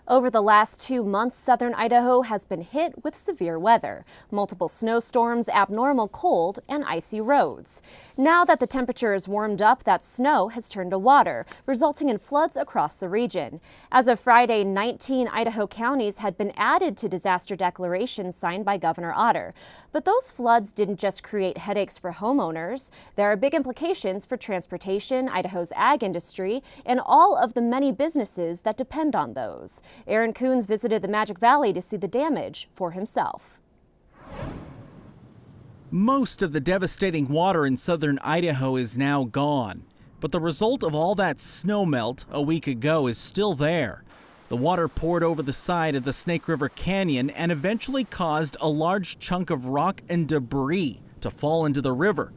Over the last 2 months, southern Idaho has been hit with severe weather, multiple snowstorms, abnormal cold, and icy roads. Now that the temperature is warmed up, that snow has turned to water, resulting in floods across the region. As of Friday, 19 Idaho counties had been added to disaster declarations signed by Governor Otter. But those floods didn't just create headaches for homeowners. There are big implications for transportation, Idaho's ag industry, and all of the many businesses that depend on those. Kunz visited the Magic Valley to see the damage for himself. Most of the devastating water in southern Idaho is now gone, but the result of all that snowmelt a week ago is still there. The water poured over the side of the Snake River Canyon and eventually caused a large chunk of rock and debris to fall into the river.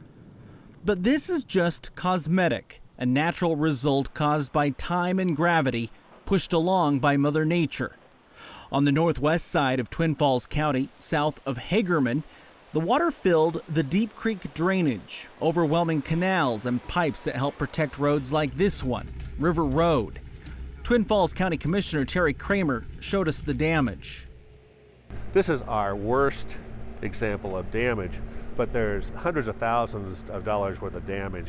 But this is just cosmetic, a natural result caused by time and gravity pushed along by Mother Nature. On the northwest side of Twin Falls County, south of Hagerman, the water filled the Deep Creek drainage, overwhelming canals and pipes that help protect roads like this one, River Road. Twin Falls County Commissioner Terry Kramer showed us the damage. This is our worst example of damage, but there's hundreds of thousands of dollars worth of damage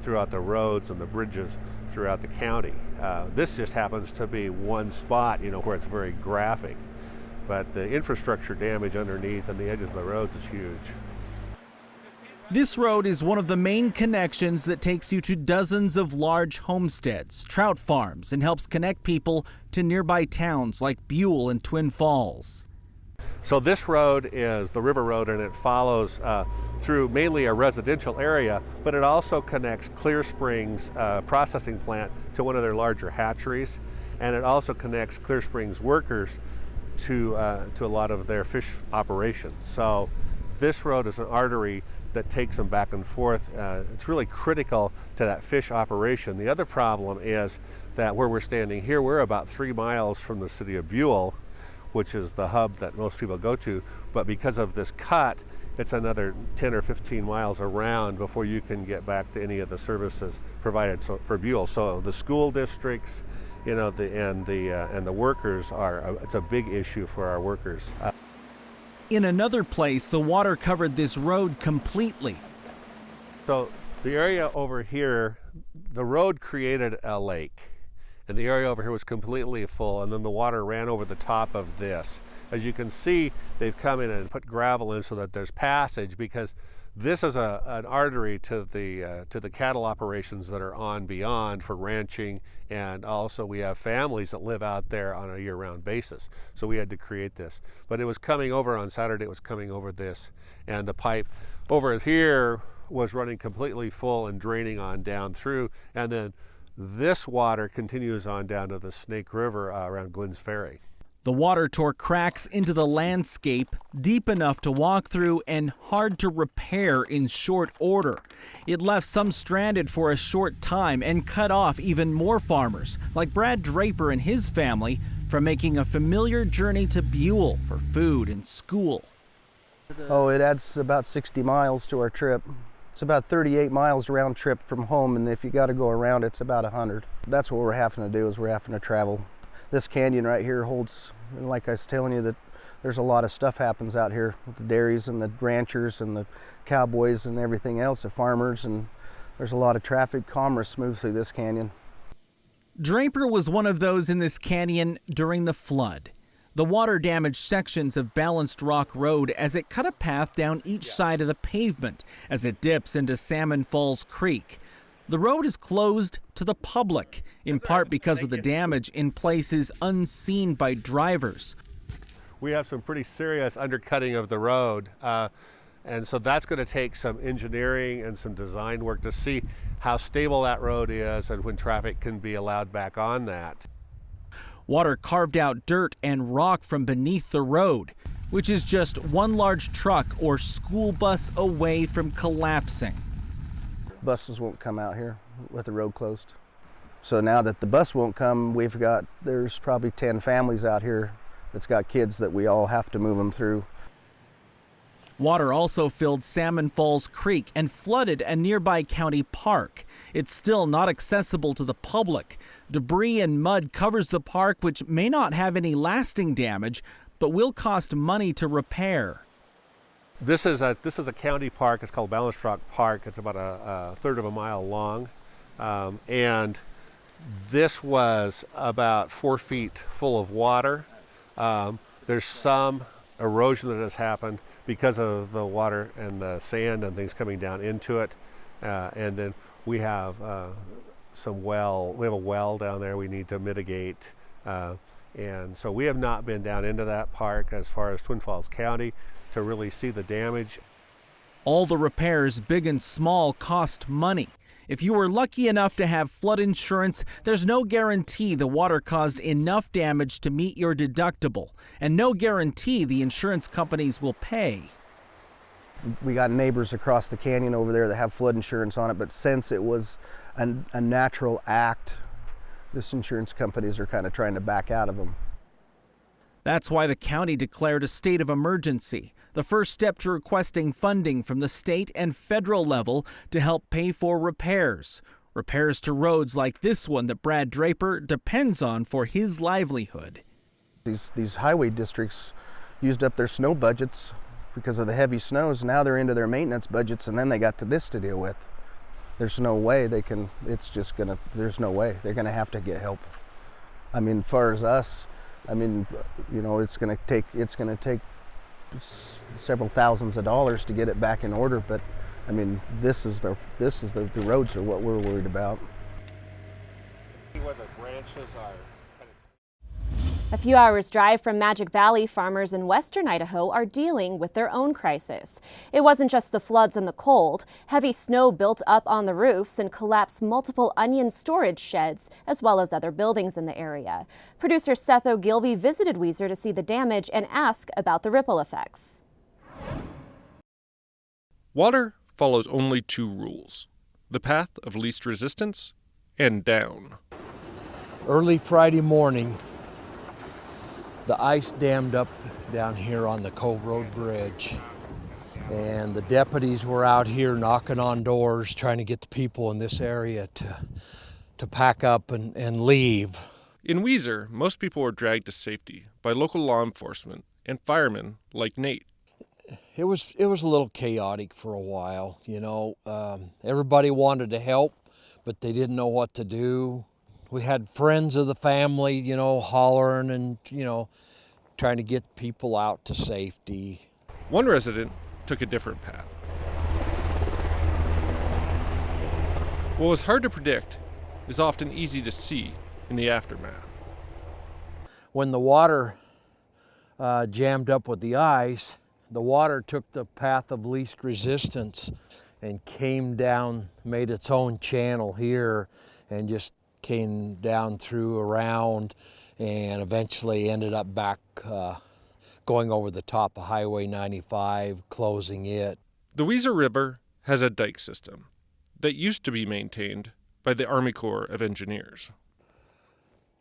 throughout the roads and the bridges throughout the county. This just happens to be one spot, where it's very graphic, but the infrastructure damage underneath and the edges of the roads is huge. This road is one of the main connections that takes you to dozens of large homesteads, trout farms, and helps connect people to nearby towns like Buell and Twin Falls. So this road is the River Road, and it follows through mainly a residential area, but it also connects Clear Springs processing plant to one of their larger hatcheries, and it also connects Clear Springs workers to a lot of their fish operations. So this road is an artery that takes them back and forth. It's really critical to that fish operation. The other problem is that where we're standing here, we're about 3 miles from the city of Buell, which is the hub that most people go to, but because of this cut, it's another 10 or 15 miles around before you can get back to any of the services provided for Buell. So the school districts, and the workers it's a big issue for our workers. In another place, the water covered this road completely. So the area over here, the road created a lake, and the area over here was completely full, and then the water ran over the top of this. As you can see, they've come in and put gravel in so that there's passage, because this is an artery to the cattle operations that are on beyond for ranching, and also we have families that live out there on a year-round basis. So we had to create this. But it was coming over on Saturday, it was coming over this, and the pipe over here was running completely full and draining on down through, and then this water continues on down to the Snake River around Glenn's Ferry. The water tore cracks into the landscape deep enough to walk through and hard to repair in short order. It left some stranded for a short time and cut off even more farmers, like Brad Draper and his family, from making a familiar journey to Buell for food and school. Oh, it adds about 60 miles to our trip. It's about 38 miles round trip from home, and if you got to go around, it's about 100. That's what we're having to do, is we're having to travel. This canyon right here holds, like I was telling you, that there's a lot of stuff happens out here with the dairies and the ranchers and the cowboys and everything else, the farmers, and there's a lot of traffic, commerce moves through this canyon. Draper was one of those in this canyon during the flood. The water damaged sections of Balanced Rock Road as it cut a path down each side of the pavement as it dips into Salmon Falls Creek. The road is closed to the public, in part because of the damage in places unseen by drivers. We have some pretty serious undercutting of the road, and so that's going to take some engineering and some design work to see how stable that road is and when traffic can be allowed back on that. Water carved out dirt and rock from beneath the road, which is just one large truck or school bus away from collapsing. Buses won't come out here with the road closed. So now that the bus won't come, there's probably 10 families out here that's got kids that we all have to move them through. Water also filled Salmon Falls Creek and flooded a nearby county park. It's still not accessible to the public. Debris and mud covers the park, which may not have any lasting damage, but will cost money to repair. This is a county park. It's called Balance Rock Park. It's about a third of a mile long, and this was about 4 feet full of water. There's some erosion that has happened because of the water and the sand and things coming down into it, and then we have a well down there we need to mitigate, and so we have not been down into that park as far as Twin Falls County to really see the damage. All the repairs, big and small, cost money. If you were lucky enough to have flood insurance, there's no guarantee the water caused enough damage to meet your deductible, and no guarantee the insurance companies will pay. We got neighbors across the canyon over there that have flood insurance on it, but since it was a natural act, this insurance companies are kind of trying to back out of them. That's why the county declared a state of emergency, the first step to requesting funding from the state and federal level to help pay for repairs. Repairs to roads like this one that Brad Draper depends on for his livelihood. These highway districts used up their snow budgets because of the heavy snows. Now they're into their maintenance budgets, and then they got to this to deal with. There's no way they can, there's no way. They're gonna have to get help. I mean, as far as us, I mean, you know, it's gonna take several thousands of dollars to get it back in order, but I mean, the roads are what we're worried about. Where the branches are. A few hours' drive from Magic Valley, farmers in western Idaho are dealing with their own crisis. It wasn't just the floods and the cold. Heavy snow built up on the roofs and collapsed multiple onion storage sheds, as well as other buildings in the area. Producer Seth Ogilvie visited Weiser to see the damage and ask about the ripple effects. Water follows only two rules: the path of least resistance and down. Early Friday morning, the ice dammed up down here on the Cove Road Bridge, and the deputies were out here knocking on doors trying to get the people in this area to pack up and leave. In Weiser, most people were dragged to safety by local law enforcement and firemen like Nate. It was a little chaotic for a while, you know. Everybody wanted to help, but they didn't know what to do. We had friends of the family, you know, hollering and, you know, trying to get people out to safety. One resident took a different path. What was hard to predict is often easy to see in the aftermath. When the water jammed up with the ice, the water took the path of least resistance and came down, made its own channel here, and just came down through around and eventually ended up back going over the top of Highway 95, closing it. The Weiser River has a dike system that used to be maintained by the Army Corps of Engineers.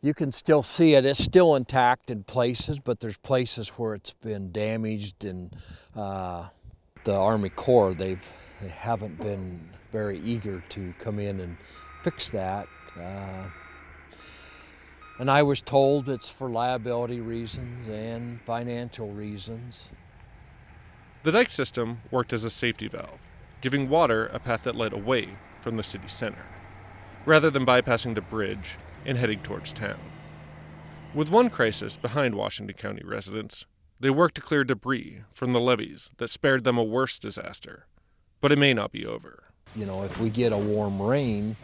You can still see it. It's still intact in places, but there's places where it's been damaged, and the Army Corps, they haven't been very eager to come in and fix that. And I was told it's for liability reasons and financial reasons. The dike system worked as a safety valve, giving water a path that led away from the city center, rather than bypassing the bridge and heading towards town. With one crisis behind Washington County residents, they worked to clear debris from the levees that spared them a worse disaster. But it may not be over. You know, if we get a warm rain,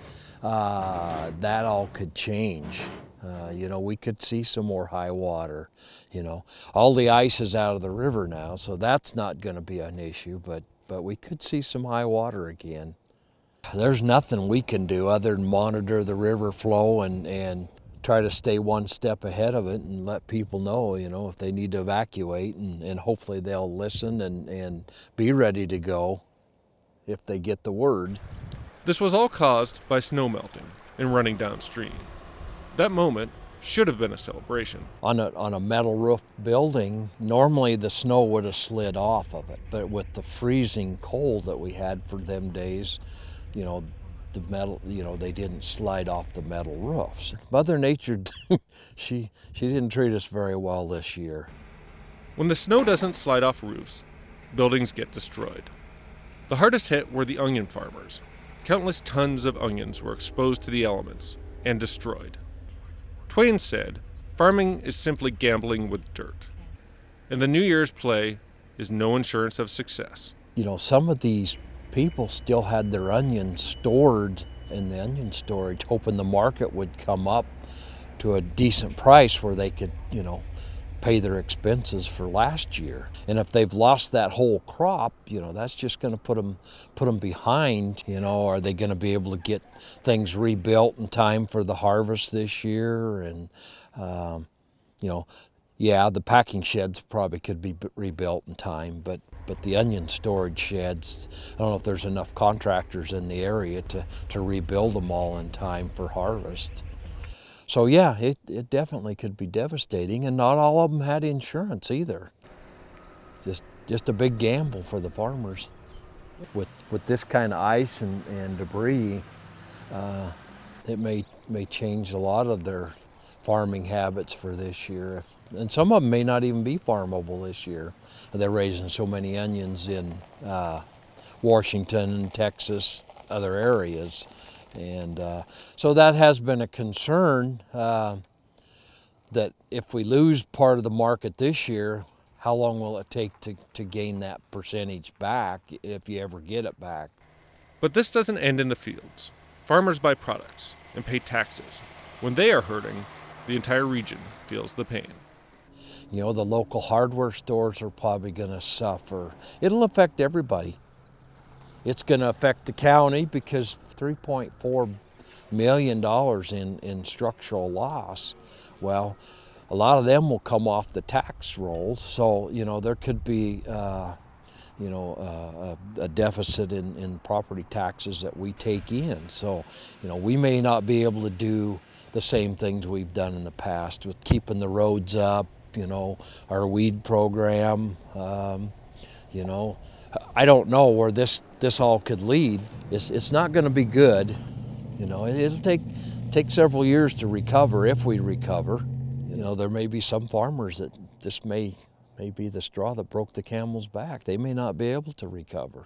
that all could change. You know, we could see some more high water. You know, all the ice is out of the river now, so that's not going to be an issue, but we could see some high water again. There's nothing we can do other than monitor the river flow and try to stay one step ahead of it and let people know, you know, if they need to evacuate, and hopefully they'll listen and be ready to go if they get the word. This was all caused by snow melting and running downstream. That moment should have been a celebration. On a metal roof building, normally the snow would have slid off of it, but with the freezing cold that we had for them days, the metal, they didn't slide off the metal roofs. Mother Nature, she didn't treat us very well this year. When the snow doesn't slide off roofs, buildings get destroyed. The hardest hit were the onion farmers. Countless tons of onions were exposed to the elements and destroyed. Twain said, farming is simply gambling with dirt, and the New Year's play is no insurance of success. Some of these people still had their onions stored in the onion storage, hoping the market would come up to a decent price where they could, pay their expenses for last year. And if they've lost that whole crop, that's just going to put them behind. Are they going to be able to get things rebuilt in time for the harvest this year? And the packing sheds probably could be rebuilt in time, but the onion storage sheds, I don't know if there's enough contractors in the area to rebuild them all in time for harvest. So yeah, it definitely could be devastating, and not all of them had insurance either. Just a big gamble for the farmers. With this kind of ice and debris, it may change a lot of their farming habits for this year. And some of them may not even be farmable this year. They're raising so many onions in Washington, Texas, other areas. And so that has been a concern, that if we lose part of the market this year, how long will it take to gain that percentage back, if you ever get it back? But this doesn't end in the fields. Farmers buy products and pay taxes. When they are hurting, the entire region feels the pain. The local hardware stores are probably going to suffer. It'll affect everybody. It's going to affect the county because $3.4 million in structural loss. Well, a lot of them will come off the tax rolls, so there could be a deficit in property taxes that we take in. So we may not be able to do the same things we've done in the past with keeping the roads up, our weed program, I don't know where this all could lead. It's not going to be good. It'll take several years to recover, if we recover. There may be some farmers that this may be the straw that broke the camel's back. They may not be able to recover.